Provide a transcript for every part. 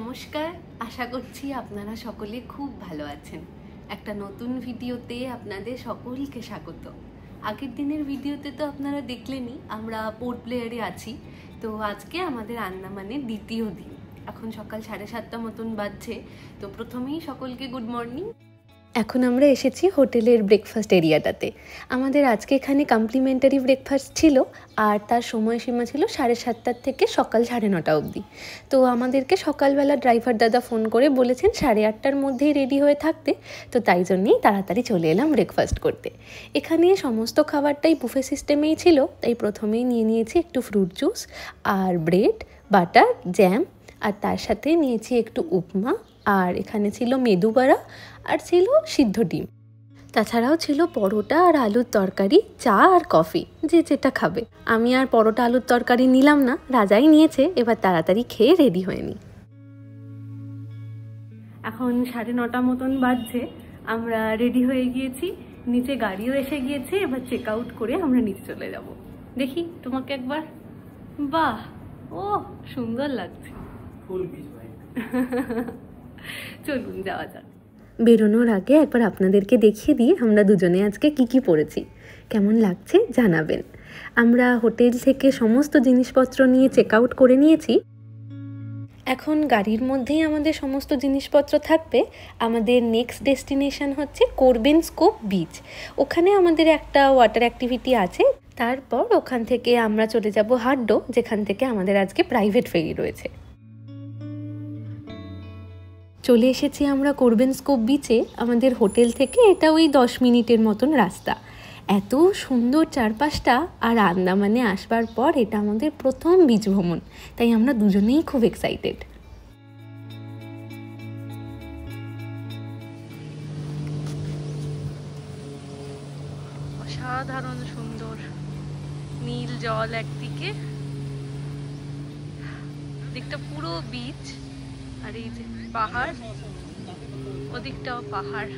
নমস্কার, আশা করছি আপনারা সকলে খুব ভালো আছেন। একটা নতুন ভিডিওতে আপনাদের সকলকে স্বাগত। আগের দিনের ভিডিওতে তো আপনারা দেখলেনই আমরা পোর্ট ব্লেয়ারে আছি। তো আজকে আমাদের আন্দামানের দ্বিতীয় দিন, এখন সকাল 7:30 মতন বাজছে। তো প্রথমেই সকলকে গুড মর্নিং। এখন আমরা এসেছি হোটেলের ব্রেকফাস্ট এরিয়াটাতে। আমাদের আজকে এখানে কমপ্লিমেন্টারি ব্রেকফাস্ট ছিল, আর তার সময়সীমা ছিল 7:30 থেকে সকাল 9:30 অবধি। তো আমাদেরকে সকালবেলা ড্রাইভার দাদা ফোন করে বলেছেন 8:30টার মধ্যেই রেডি হয়ে থাকতে। তো তাই জন্যেই তাড়াতাড়ি চলে এলাম ব্রেকফাস্ট করতে। এখানে সমস্ত খাবারটাই বুফে সিস্টেমেই ছিল, তাই প্রথমেই নিয়ে নিয়েছি একটু ফ্রুট জুস আর ব্রেড, বাটার, জ্যাম, আর তার সাথে নিয়েছি একটু উপমা, আর এখানে ছিল মেদু বড়া, আর ছিল সিদ্ধ ডিম। তাছাড়াও ছিল পরোটা আর আলুর তরকারি, চা আর কফি, যে যেটা খাবে। আমি আর পরোটা আলুর তরকারি নিলাম না, রাজাই নিয়েছে। এবার তাড়াতাড়ি খেয়ে রেডি হয়ে নিই। এখন 9:30 মতন বাজছে, আমরা রেডি হয়ে গিয়েছি, নিচে গাড়িও এসে গিয়েছে। এবার চেক আউট করে আমরা নিচে চলে যাব। দেখি তোমাকে একবার। বাহ, ও সুন্দর লাগছে। চলুন যাওয়া যাক। বেরোনোর আগে একবার আপনাদেরকে দেখিয়ে দিই আমরা দুজনে আজকে কি পরেছি। কেমন লাগছে জানাবেন। আমরা হোটেল থেকে সমস্ত জিনিসপত্র নিয়ে চেক আউট করে নিয়েছি। এখন গাড়ির মধ্যেই আমাদের সমস্ত জিনিসপত্র থাকবে। আমাদের নেক্সট ডেস্টিনেশন হচ্ছে কোরবেনস কোভ বিচ। ওখানে আমাদের একটা ওয়াটার অ্যাক্টিভিটি আছে। তারপর ওখান থেকে আমরা চলে যাব হাড্ডো, যেখান থেকে আমাদের আজকে প্রাইভেট ফেরি রয়েছে। চলে এসেছি আমরা কোরবেনস কোভ বিচে। আমাদের হোটেল থেকে এটা ওই 10 মিনিটের মতন রাস্তা। এত সুন্দর চারপাশটা, আর আন্দামানে আসবার পর এটা আমাদের প্রথম বিচ ভ্রমণ, তাই আমরা দুজনেই খুব এক্সাইটেড। অসাধারণ সুন্দর নীল জল একদিকে, দিকটা পুরো বিচ, আর এই যে পাহাড়, ওদিকটাও পাহাড়।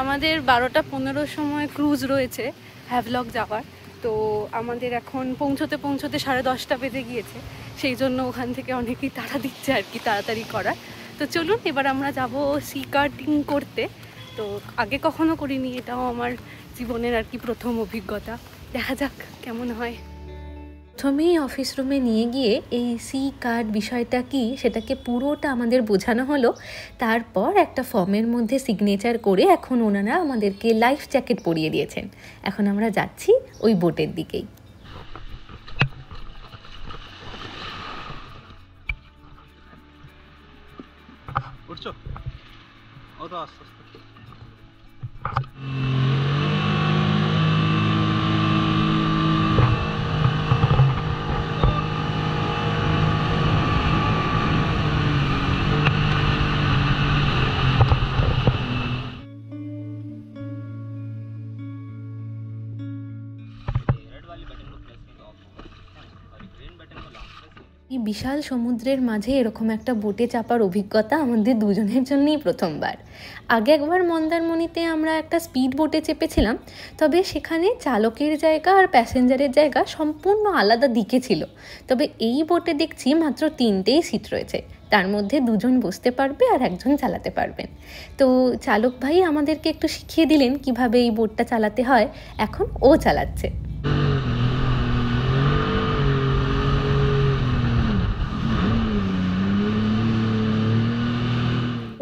আমাদের 12:15 সময় ক্রুজ রয়েছে হ্যাভলক যাওয়ার। তো আমাদের এখন পৌঁছতে 10:30 বেজে গিয়েছে। সেই জন্য ওখান থেকে অনেকেই তাড়া দিচ্ছে আর কি, তাড়াতাড়ি করার। তো চলুন এবার আমরা যাব সি কার্টিং করতে। তো আগে কখনো করিনি, এটাও আমার জীবনের আর কি প্রথম অভিজ্ঞতা। দেখা যাক কেমন হয়। প্রথমেই অফিস রুমে নিয়ে গিয়ে এই সি কার্ড বিষয়টা কি সেটাকে পুরোটা আমাদের বোঝানো হলো। তারপর একটা ফর্মের মধ্যে সিগনেচার করে এখন ওনারা আমাদেরকে লাইফ জ্যাকেট পরিয়ে দিয়েছেন। এখন আমরা যাচ্ছি ওই বোটের দিকেই। এই বিশাল সমুদ্রের মাঝে এরকম একটা বোটে চাপার অভিজ্ঞতা আমাদের দুজনের জন্যই প্রথমবার। আগে একবার মন্দারমণিতে আমরা একটা স্পিড বোটে চেপেছিলাম, তবে সেখানে চালকের জায়গা আর প্যাসেঞ্জারের জায়গা সম্পূর্ণ আলাদা দিকে ছিল। তবে এই বোটে দেখছি মাত্র 3টেই সিট রয়েছে, তার মধ্যে 2জন বসতে পারবে আর 1জন চালাতে পারবেন। তো চালক ভাই আমাদেরকে একটু শিখিয়ে দিলেন কিভাবে এই বোটটা চালাতে হয়। এখন ও চালাচ্ছে।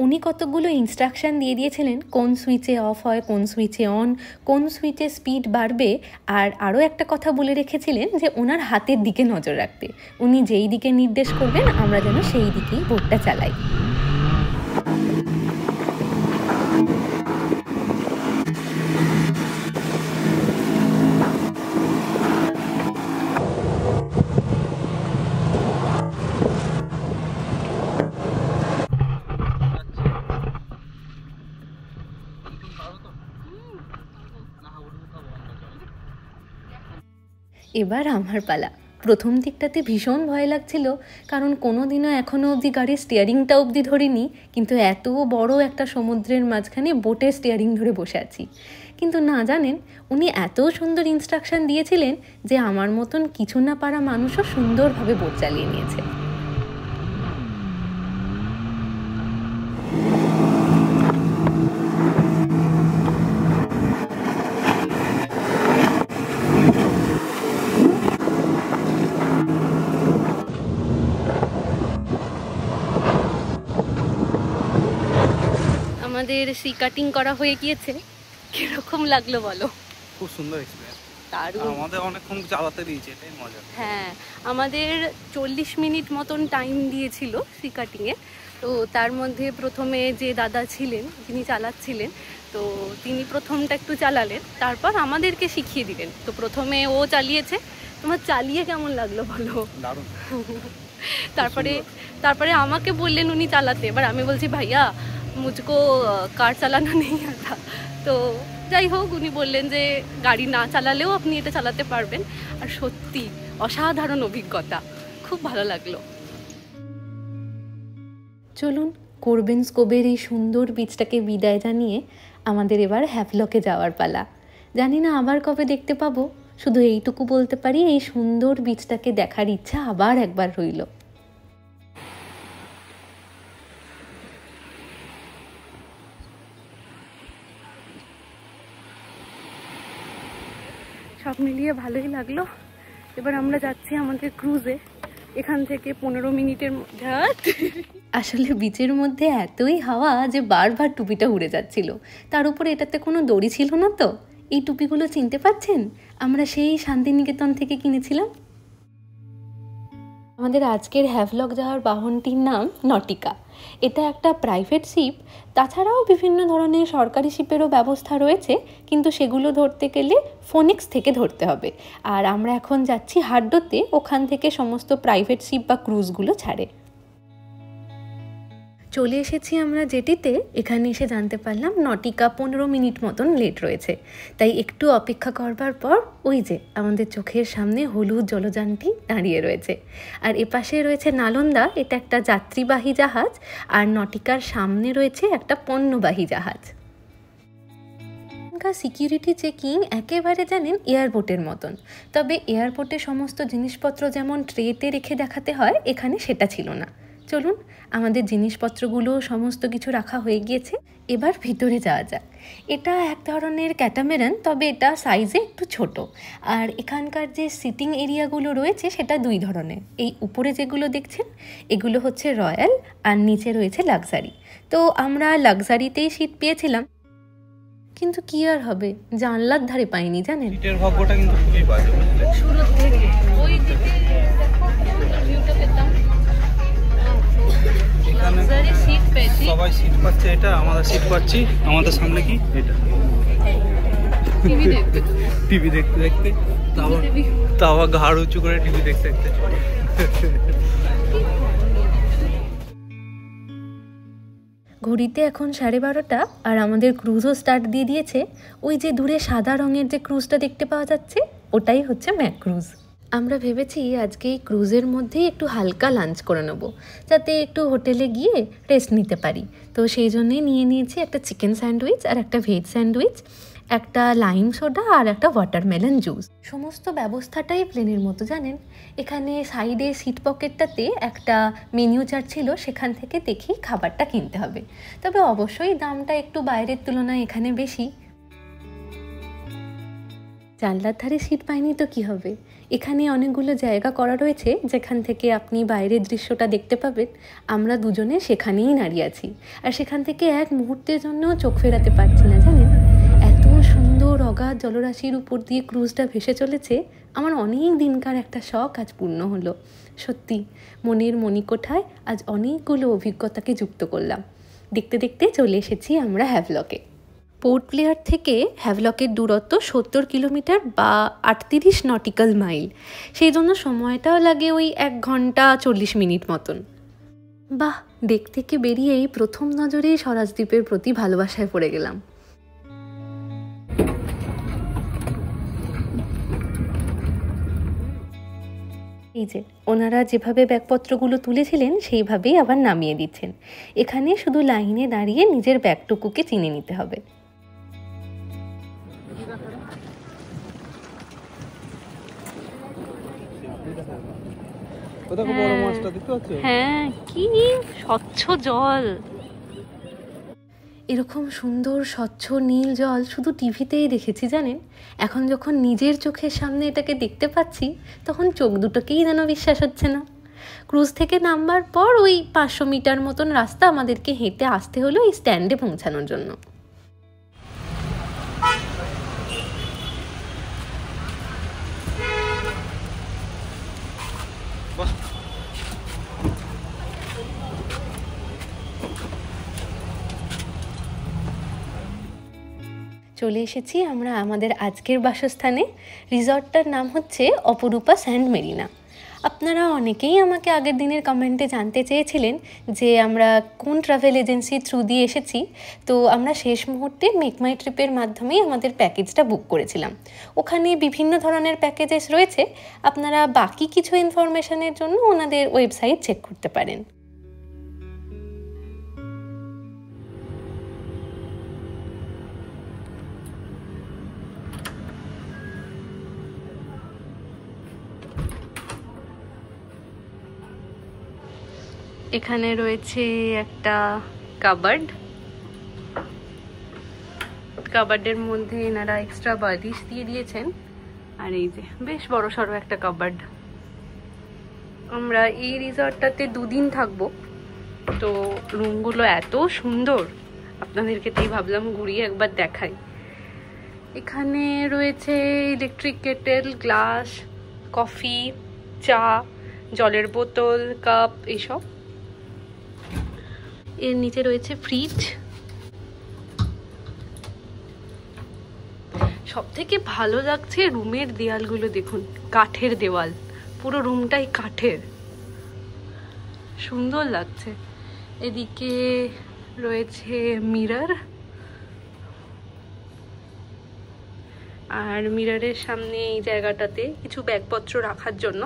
উনি কতগুলো ইনস্ট্রাকশান দিয়ে দিয়েছিলেন, কোন সুইচে অফ হয়, কোন সুইচে অন, কোন সুইচে স্পিড বাড়বে। আর আরও একটা কথা বলে রেখেছিলেন যে ওনার হাতের দিকে নজর রাখতে। উনি যেই দিকে নির্দেশ করবেন আমরা যেন সেই দিকেই বোটটা চালাই। এবার আমার পালা। প্রথম দিকটাতে ভীষণ ভয় লাগছিল, কারণ কোনো দিনও এখনও অবধি গাড়ির স্টিয়ারিংটা অবধি ধরিনি, কিন্তু এত বড় একটা সমুদ্রের মাঝখানে বোটের স্টিয়ারিং ধরে বসে আছি। কিন্তু না জানেন, উনি এত সুন্দর ইনস্ট্রাকশন দিয়েছিলেন যে আমার মতন কিছু না পারা মানুষও সুন্দরভাবে বোট চালিয়ে নিয়েছে। আমাদের সি কাটিং করা হয়ে গিয়েছে। কিরকম লাগলো বলো? খুব সুন্দর এক্সপিরিয়েন্স। দারুণ। আমাদের অনেকক্ষণ চালাতে দিয়েছে, এটাই মজা। হ্যাঁ, আমাদের 40 মিনিট মতন টাইম দিয়েছিল সি কাটিংয়ে। তো তার মধ্যে প্রথমে যে দাদা ছিলেন, যিনি চালাচ্ছিলেন, তো তিনি প্রথমটা একটু চালালেন, তারপর আমাদেরকে শিখিয়ে দিলেন। তো প্রথমে ও চালিয়েছে। তোমার চালিয়ে কেমন লাগলো বলো? দারুণ। তারপরে আমাকে বললেন উনি চালাতে। এবার আমি বলছি ভাইয়া মুঝকো কার চালানো নেই আতা। তো যাই হোক, উনি বললেন যে গাড়ি না চালালেও আপনি এটা চালাতে পারবেন। আর সত্যি অসাধারণ অভিজ্ঞতা, খুব ভালো লাগলো। চলুন কোরবেনস কোভের এই সুন্দর বিচটাকে বিদায় জানিয়ে আমাদের এবার হ্যাভলকে যাওয়ার পালা। জানি না আবার কবে দেখতে পাবো, শুধু এইটুকু বলতে পারি এই সুন্দর বিচটাকে দেখার ইচ্ছা আবার একবার রইল। সব মিলিয়ে ভালোই লাগলো। এবার আমরা যাচ্ছি আমাদের ক্রুজে। এখান থেকে 15 মিনিটের মধ্যে। আসলে বিচের মধ্যে এতই হাওয়া যে বারবার টুপিটা উড়ে যাচ্ছিল। তার উপরে এটাতে কোনো দড়ি ছিল না। তো এই টুপিগুলো চিনতে পারছেন? আমরা সেই শান্তিনিকেতন থেকে কিনেছিলাম। আমাদের আজকের হ্যাভলক যাওয়ার বাহনটির নাম নটিকা। এটা একটা প্রাইভেট শিপ। তাছাড়াও বিভিন্ন ধরনের সরকারি শিপেরও ব্যবস্থা রয়েছে, কিন্তু সেগুলো ধরতে গেলে ফোনিক্স থেকে ধরতে হবে। আর আমরা এখন যাচ্ছি হাড্ডোতে, ওখান থেকে সমস্ত প্রাইভেট শিপ বা ক্রুজগুলো ছাড়ে। চলে এসেছি আমরা জেটিতে। এখানে এসে জানতে পারলাম নটিকা 15 মিনিট মতন লেট রয়েছে। তাই একটু অপেক্ষা করবার পর ওই যে আমাদের চোখের সামনে হলুদ জলযানটি দাঁড়িয়ে রয়েছে। আর এপাশে রয়েছে নালন্দা, এটা একটা যাত্রীবাহী জাহাজ। আর নটিকার সামনে রয়েছে একটা পণ্যবাহী জাহাজ। সিকিউরিটি চেকিং একেবারে জানেন এয়ারপোর্টের মতন। তবে এয়ারপোর্টে সমস্ত জিনিসপত্র যেমন ট্রেতে রেখে দেখাতে হয়, এখানে সেটা ছিল না। চলুন, আমাদের জিনিসপত্রগুলো সমস্ত কিছু রাখা হয়ে গিয়েছে। এবার ভিতরে যাওয়া যাক। এটা এক ধরনের ক্যাটামেরান, তবে এটা সাইজে একটু ছোট। আর এখানকার যে সিটিং এরিয়াগুলো রয়েছে সেটা 2 ধরনের। এই উপরে যেগুলো দেখছেন এগুলো হচ্ছে রয়্যাল, আর নিচে রয়েছে লাক্সারি। তো আমরা লাক্সারিতেই সিট পেয়েছিলাম, কিন্তু কি আর হবে, জানলার ধারে পাইনি জানেন। সিটের ভাগ্যটা কিন্তু খুবই বাজে। শুরু থেকে ওই দিকে ভিউটা পেতাম। সবাই সিট পাচ্ছে, এটা আমাদের সিট পাচ্ছি। আমাদের সামনে কি এটা টিভি দেখতে দেখতে, তাও ঘাড় উঁচু করে টিভি দেখতে দেখতে। ঘড়িতে এখন 12:30 আর আমাদের ক্রুজও স্টার্ট দিয়ে দিয়েছে। ওই যে দূরে সাদা রঙের যে ক্রুজটা দেখতে পাওয়া যাচ্ছে ওটাই হচ্ছে ম্যাক ক্রুজ। আমরা ভেবেছি আজকে এই ক্রুজের মধ্যেই একটু হালকা লাঞ্চ করে নেবো, যাতে একটু হোটেলে গিয়ে রেস্ট নিতে পারি। তো সেই জন্যই নিয়ে নিয়েছি একটা চিকেন স্যান্ডউইচ আর একটা ভেজ স্যান্ডউইচ, একটা লাইম সোডা আর একটা ওয়াটারমেলন জুস। সমস্ত ব্যবস্থাটাই প্লেনের মতো জানেন। এখানে সাইডে সিট পকেটটাতে একটা মেনু চার্ট ছিল, সেখান থেকে দেখেই খাবারটা কিনতে হবে। তবে অবশ্যই দামটা একটু বাইরের তুলনায় এখানে বেশি। জানলার ধারে সিট পাইনি তো কি হবে, এখানে অনেকগুলো জায়গা করা রয়েছে যেখান থেকে আপনি বাইরের দৃশ্যটা দেখতে পাবেন। আমরা দুজনে সেখানেই দাঁড়িয়ে আছি, আর সেখান থেকে এক মুহূর্তের জন্য চোখ ফেরাতে পারছি না জানেন। এত সুন্দর অগাধ জলরাশির উপর দিয়ে ক্রুজটা ভেসে চলেছে। আমার অনেক দিনকার একটা শখ আজ পূর্ণ হলো। সত্যি মনের মণিকোঠায় আজ অনেকগুলো অভিজ্ঞতাকে যুক্ত করলাম। দেখতে দেখতে চলে এসেছি আমরা হ্যাভলকে। পোর্ট ব্লেয়ার থেকে হ্যাভলকের দূরত্ব 70 কিলোমিটার বা 38 নটিক্যাল মাইল। সেই জন্য সময়টাও লাগে ওই 1 ঘন্টা 40 মিনিট মতন। বাহ, দেখ থেকে বেরিয়েই প্রথম নজরেই স্বরাজদ্বীপের প্রতি ভালোবাসায় পড়ে গেলাম। এই যে ওনারা যেভাবে ব্যাগপত্রগুলো তুলেছিলেন সেইভাবেই আবার নামিয়ে দিচ্ছেন। এখানে শুধু লাইনে দাঁড়িয়ে নিজের ব্যাগটুকুকে চিনে নিতে হবে। হ্যাঁ, কি স্বচ্ছ জল। এরকম সুন্দর স্বচ্ছ নীল জল শুধু টিভিতেই দেখেছি জানেন। এখন যখন নিজের চোখের সামনে এটাকে দেখতে পাচ্ছি তখন চোখ দুটোকেই যেন বিশ্বাস হচ্ছে না। ক্রুজ থেকে নামবার পর ওই 500 মিটার মতন রাস্তা আমাদেরকে হেঁটে আসতে হলো এই স্ট্যান্ডে পৌঁছানোর জন্য। চলে এসেছি আমরা আমাদের আজকের বাসস্থানে। রিসর্টটার নাম হচ্ছে অপরূপা স্যান্ড মেরিনা। আপনারা অনেকেই আমাকে আগের দিনের কমেন্টে জানতে চেয়েছিলেন যে আমরা কোন ট্রাভেল এজেন্সি থ্রু দিয়ে এসেছি। তো আমরা শেষ মুহূর্তে মেক মাই ট্রিপের মাধ্যমেই আমাদের প্যাকেজটা বুক করেছিলাম। ওখানে বিভিন্ন ধরনের প্যাকেজেস রয়েছে, আপনারা বাকি কিছু ইনফরমেশনের জন্য ওনাদের ওয়েবসাইট চেক করতে পারেন। এখানে রয়েছে একটা কাবার্ডের মধ্যে এনারা এক্সট্রা বালিশ দিয়ে দিয়েছেন, আর এই যে বেশ বড় সড়ো একটা কাবার্ড। আমরা এই রিসর্টটাতে 2 দিন থাকবো, তো রুমগুলো এত সুন্দর, আপনাদেরকে তাই ভাবলাম ঘুরিয়ে একবার দেখাই। এখানে রয়েছে ইলেকট্রিক কেটেল, গ্লাস, কফি, চা, জলের বোতল, কাপ, এইসব। এর নিচে রয়েছে ফ্রিজ। সব থেকে ভালো লাগছে রুমের দেওয়ালগুলো দেখুন, কাঠের দেওয়াল, পুরো রুমটাই কাঠের, সুন্দর লাগছে। এদিকে রয়েছে মিরর, আর মিররের সামনে এই জায়গাটাতে কিছু ব্যাগপত্র রাখার জন্য।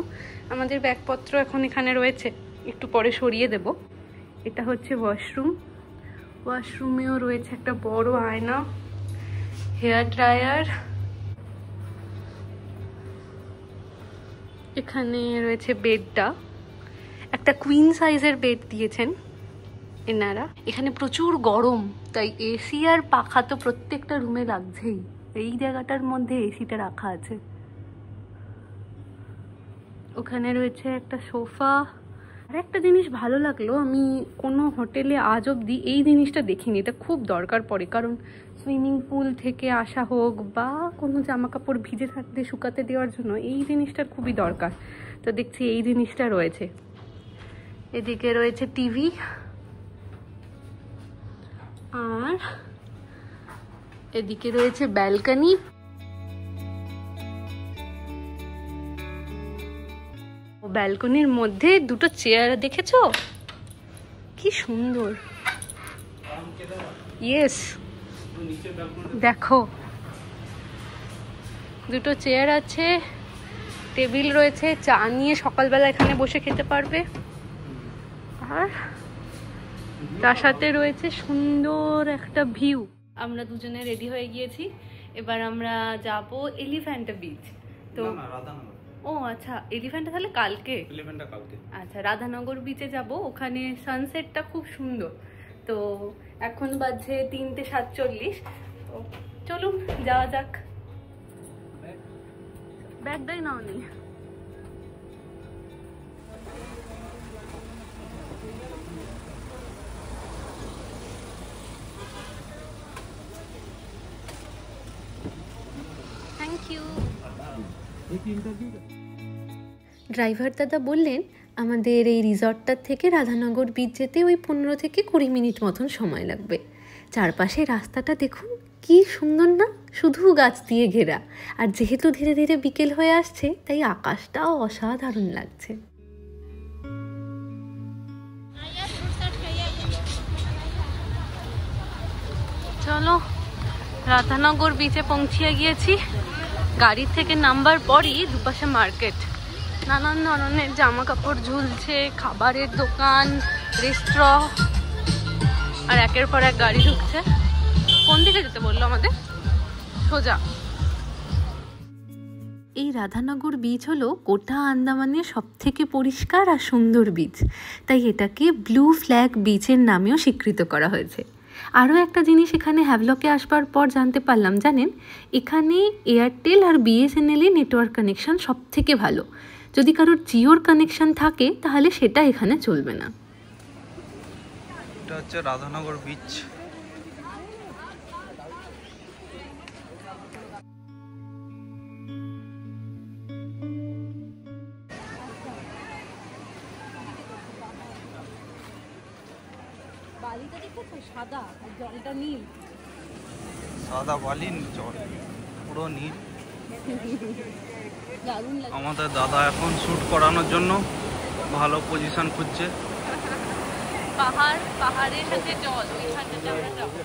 আমাদের ব্যাগপত্র এখন এখানে রয়েছে, একটু পরে সরিয়ে দেব। এটা হচ্ছে ওয়াশরুম। ওয়াশরুমেও রয়েছে একটা বড় আয়না, হেয়ার ড্রায়ার, এখানে রয়েছে বেডটা, একটা কুইন সাইজের বেড দিয়েছেন এনারা। এখানে প্রচুর গরম, তাই এসি আর পাখা তো প্রত্যেকটা রুমে লাগছেই। এই জায়গাটার মধ্যে এসিটা রাখা আছে। ওখানে রয়েছে একটা সোফা। আর একটা জিনিস ভালো লাগলো, আমি কোনো হোটেলে আজ অবধি এই জিনিসটা দেখিনি, এটা খুব দরকার পড়ে, কারণ সুইমিং পুল থেকে আসা হোক বা কোনো জামা কাপড় ভিজে থাকলে শুকাতে দেওয়ার জন্য এই জিনিসটার খুবই দরকার। তো দেখছি এই জিনিসটা রয়েছে। এদিকে রয়েছে টিভি, আর এদিকে রয়েছে ব্যালকনি। ব্যালকনির মধ্যে 2টো চেয়ার দেখেছো, কি সুন্দর। ইয়েস, দেখো 2টো চেয়ার আছে, টেবিল রয়েছে, চা নিয়ে সকালবেলা এখানে বসে খেতে পারবে। আর তার সাথে রয়েছে সুন্দর একটা ভিউ। আমরা দুজনে রেডি হয়ে গিয়েছি, এবার আমরা যাব এলিফ্যান্টা বিচ। তো ও আচ্ছা, এলিফ্যান্টা তাহলে কালকে। আচ্ছা, রাধানগর বিচে যাব, ওখানে সানসেটটা খুব সুন্দর। তো এখন বাজে 3:47, তো চলুন যাওয়া যাক। ব্যাগটাই নাও নি। Thank you. ড্রাইভার দাদা বললেন আমাদের এই রিসর্টটার থেকে রাধানগর বিচ যেতে ওই 15 থেকে 20 মিনিট মতন সময় লাগবে। চারপাশে রাস্তাটা দেখুন কি সুন্দর না, শুধু গাছ দিয়ে ঘেরা। আর যেহেতু ধীরে ধীরে বিকেল হয়ে আসছে, তাই আকাশটাও অসাধারণ লাগছে। চলো, রাধানগর বিচে পৌঁছিয়ে গিয়েছি। গাড়ির থেকে নামবার পরই দুপাশে মার্কেট, নানান ধরনের জামা কাপড় ঝুলছে, খাবারের দোকান, রেস্টুরেন্ট, আর একের পর এক গাড়ি ঢুকছে। কোন দিকে যেতে বললো আমাদের? সোজা। এই রাধানগর বিচ হলো গোটা আন্দামানের সব থেকে পরিষ্কার আর সুন্দর বিচ, তাই এটাকে ব্লু ফ্ল্যাগ বিচের নামেও স্বীকৃত করা হয়েছে। আরও একটা জিনিস এখানে হ্যাভলকে আসবার পর জানতে পারলাম, জানেন এখানে এয়ারটেল আর বিএসএনএল নেটওয়ার্ক কানেকশন সব থেকে ভালো। যদি কারোর জিওর কানেকশন থাকে তাহলে সেটা এখানে চলবে না। এটা হচ্ছে রাধানগর বিচ। বালিটা দেখো সাদা, আর জলটা নীল। সাদা বালি, জল পুরো নীল। আমাদের দাদা এখন শুট করানোর জন্য ভালো পজিশন খুঁজছে। পাহাড়ের সাথে জল, ওইখানটাতে আমরা যাবো।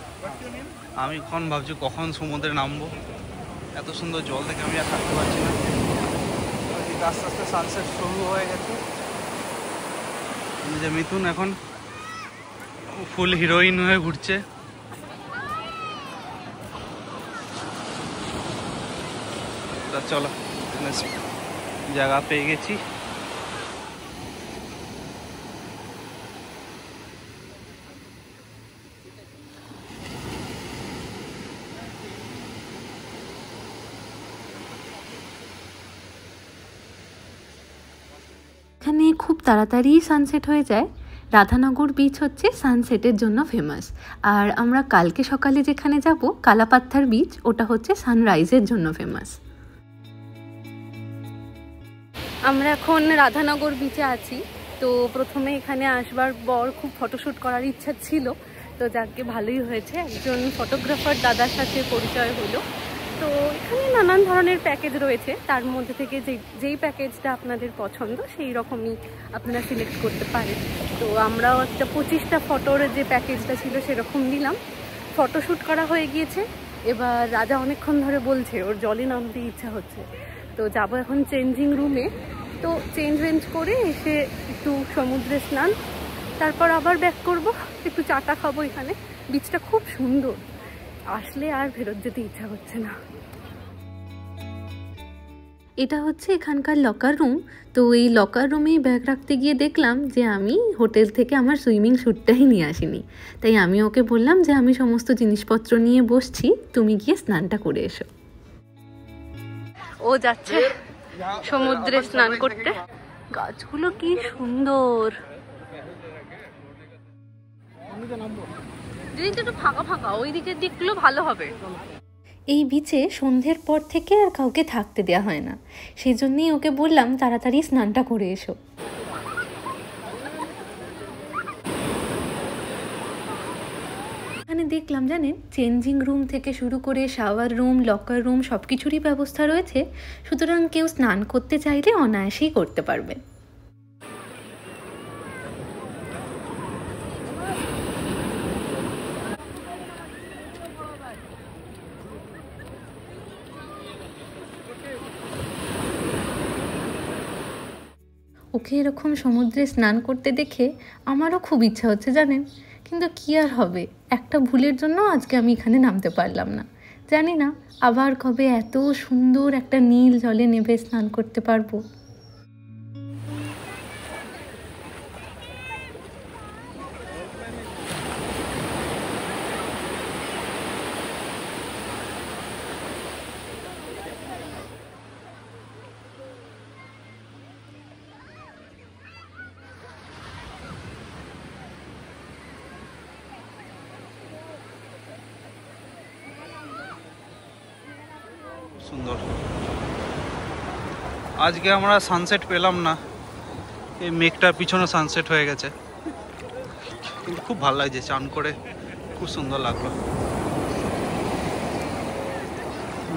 আমি এখন ভাবছি কখন সমুদ্রে নামবো, এত সুন্দর জল দেখে আমি আর থাকতে পারছি না। আস্তে আস্তে সানসেট শুরু হয়ে গেছে। যে মিথুন এখন ফুল হিরোইন হয়ে ঘুরছে। চলো জায়গা পেয়ে গেছি। এখানে খুব তাড়াতাড়ি সানসেট হয়ে যায়। রাধানগর বিচ হচ্ছে সানসেটের জন্য ফেমাস, আর আমরা কালকে সকালে যেখানে যাব কালাপাত্থার বিচ, ওটা হচ্ছে সানরাইজের জন্য ফেমাস। আমরা এখন রাধানগর বিচে আছি। তো প্রথমে এখানে আসবার পর খুব ফটোশ্যুট করার ইচ্ছা ছিল, তো যাকে ভালোই হয়েছে, একজন ফটোগ্রাফার দাদার সাথে পরিচয় হলো। তো এখানে নানান ধরনের প্যাকেজ রয়েছে, তার মধ্যে থেকে যেই প্যাকেজটা আপনাদের পছন্দ সেই রকমই আপনারা সিলেক্ট করতে পারেন। তো আমরাও একটা 25টা ফটোর যে প্যাকেজটা ছিল সেরকম নিলাম। ফটোশ্যুট করা হয়ে গিয়েছে। এবার রাজা অনেকক্ষণ ধরে বলছে ওর জলে নামতে ইচ্ছা হচ্ছে, তো যাবো এখন চেঞ্জিং রুমে। তো চেঞ্জ করে এসে একটু সমুদ্রে স্নান, তারপর আবার ব্যাক করব, একটু চাটা খাবো। এখানে বিচটা খুব সুন্দর, আসলে আর ফেরত যেতে ইচ্ছা হচ্ছে না। এটা হচ্ছে এখানকার লকার রুম। তো এই লকার রুমেই ব্যাগ রাখতে গিয়ে দেখলাম যে আমি হোটেল থেকে আমার সুইমিং স্যুটটাই নিয়ে আসিনি। তাই আমি ওকে বললাম যে আমি সমস্ত জিনিসপত্র নিয়ে বসছি, তুমি গিয়ে স্নানটা করে এসো। ও যাচ্ছে সমুদ্রে স্নান করতে। গাছগুলো কি সুন্দর, দিদিটা একটু ফাঁকা ফাঁকা, ওই দিকের দিকগুলো ভালো হবে। এই বিচে সন্ধ্যের পর থেকে আর কাউকে থাকতে দেওয়া হয় না, সেই জন্যই ওকে বললাম তাড়াতাড়ি স্নানটা করে এসো। এখানে দেখলাম জানেন, চেঞ্জিং রুম থেকে শুরু করে শাওয়ার রুম, লকার রুম সব কিছুরই ব্যবস্থা রয়েছে, সুতরাং কেউ স্নান করতে চাইলে অনায়াসেই করতে পারবে। ওকে এরকম সমুদ্রে স্নান করতে দেখে আমারও খুব ইচ্ছা হচ্ছে জানেন, কিন্তু কি আর হবে, একটা ভুলের জন্য আজকে আমি এখানে নামতে পারলাম না। জানি না আবার কবে এত সুন্দর একটা নীল জলে নেমে স্নান করতে পারবো। সুন্দর। আজকে আমরা সানসেট পেলাম না, এই মেঘটার পিছনে সানসেট হয়ে গেছে, কিন্তু খুব ভালো লাগছে, চান করে খুব সুন্দর লাগলো।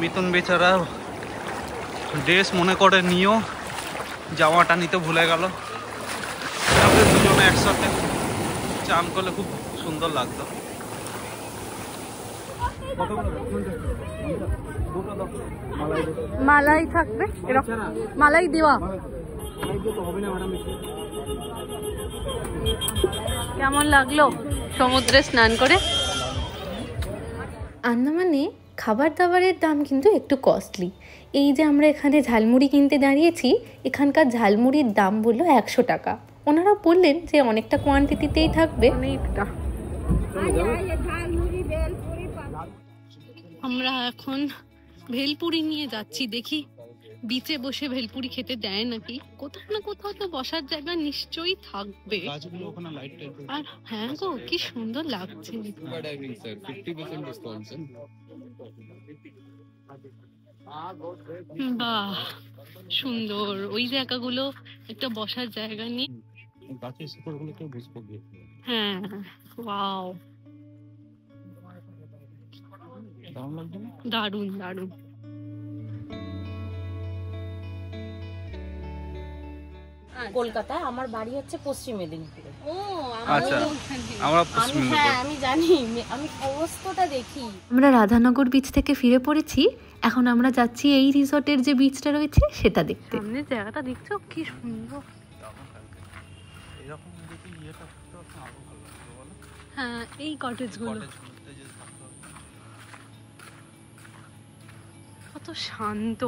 মিথুন বেচারা ড্রেস মনে করে নিয়েও জামাটা নিতে ভুলে গেল। দুজনে একসাথে চান করলে খুব সুন্দর লাগতো। মালাই থাকবে, মালাই দেওয়া। কেমন লাগলো সমুদ্রে স্নান করে? আন্দামানে খাবার দাবারের দাম কিন্তু একটু কস্টলি। এই যে আমরা এখানে ঝালমুড়ি কিনতে দাঁড়িয়েছি, এখানকার ঝালমুড়ির দাম বললো 100 টাকা। ওনারা বললেন যে অনেকটা কোয়ান্টিটিতেই থাকবে। আমরা এখন ভেলপুরি নিয়ে যাচ্ছি, দেখি বিচে বসে ভেলপুরি খেতে দেয় নাকি, কোথাও না কোথাও তো বসার জায়গা নিশ্চয়ই থাকবে। আর হ্যাঁ গো, কি সুন্দর লাগছে। বাহ, সুন্দর ওই জায়গাগুলো, একটা বসার জায়গা নিয়ে। হ্যাঁ, ওয়াও, দারুণ দারুণ। কলকাতা, আমার বাড়ি হচ্ছে পশ্চিম মেদিনীপুরে। ও আচ্ছা, আমরা পশ্চিম মেদিনীপুর। হ্যাঁ আমি জানি, আমি অবস্থাটা দেখি। আমরা রাধানগর বিচ থেকে ফিরে পড়েছি, এখন আমরা যাচ্ছি এই রিসর্টের যে বিচটা রয়েছে সেটা দেখতে। সামনে জায়গাটা দেখছো কি সুন্দর। এরকম যদি ইয়েটা করতে পারতাম আরো ভালো লাগতো বলো। হ্যাঁ, এই কটেজগুলো কত শান্ত,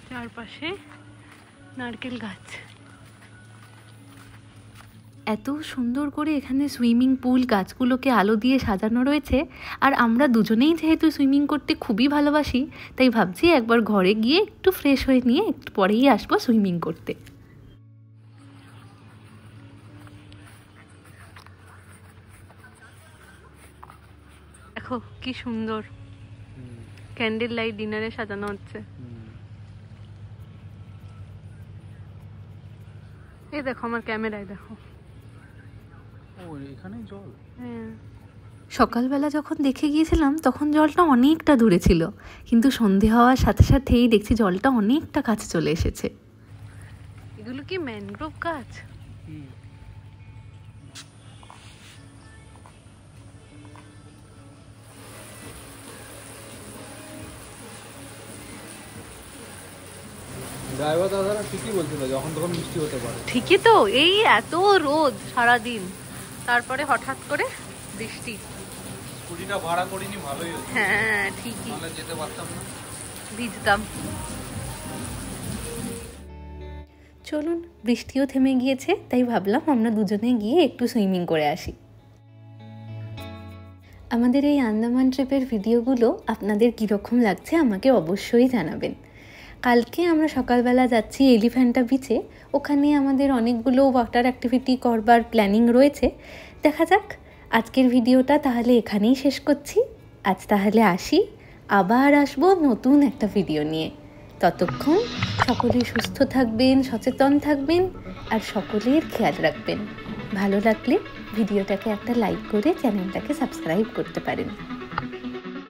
চারপাশে নারকেল গাছ। এত সুন্দর করে এখানে সুইমিং পুল গাছগুলোকে আলো দিয়ে সাজানো রয়েছে। আর আমরা দুজনেই যেহেতু সুইমিং করতে খুবই ভালোবাসি, তাই ভাবছি একবার ঘরে গিয়ে একটু ফ্রেশ হয়ে নিয়ে একটু পরেই আসবো সুইমিং করতে। দেখো কি সুন্দর ক্যান্ডেল লাইট ডিনারে সাজানো হচ্ছে। এই দেখো আমার ক্যামেরায় দেখো। ও এখানে জল। হ্যাঁ, সকালবেলা যখন দেখে গিয়েছিলাম তখন জলটা অনেকটা দূরে ছিল, কিন্তু সন্ধে হওয়ার সাথে সাথেই দেখছি জলটা অনেকটা কাছে চলে এসেছে। এগুলো কি ম্যানগ্রোভ গাছ? ড্রাইভার দাদারা ঠিকই বলছিল যখন তখন বৃষ্টি হতে পারে। ঠিকই তো, এই এত রোদ সারাদিন, তারপরে হঠাৎ করে বৃষ্টি। স্কুটিটা ভাড়া করিনি, ভালোই হয়েছে। হ্যাঁ ঠিকই, নাহলে যেতে পারতাম না, ভিজতাম। চলুন, বৃষ্টিও থেমে গিয়েছে, তাই ভাবলাম আমরা দুজনে গিয়ে একটু সুইমিং করে আসি। আমাদের এই আন্দামান ট্রিপের ভিডিওগুলো আপনাদের কীরকম লাগছে আমাকে অবশ্যই জানাবেন। কালকে আমরা সকালবেলা যাচ্ছি এলিফ্যান্টা বিচে, ওখানে আমাদের অনেকগুলো ওয়াটার অ্যাক্টিভিটি করবার প্ল্যানিং রয়েছে। দেখা যাক। আজকের ভিডিওটা তাহলে এখানেই শেষ করছি। আজ তাহলে আসি, আবার আসবো নতুন একটা ভিডিও নিয়ে। ততক্ষণ সকলে সুস্থ থাকবেন, সচেতন থাকবেন আর সকলের খেয়াল রাখবেন। ভালো লাগলে ভিডিওটাকে একটা লাইক করে চ্যানেলটাকে সাবস্ক্রাইব করতে পারেন।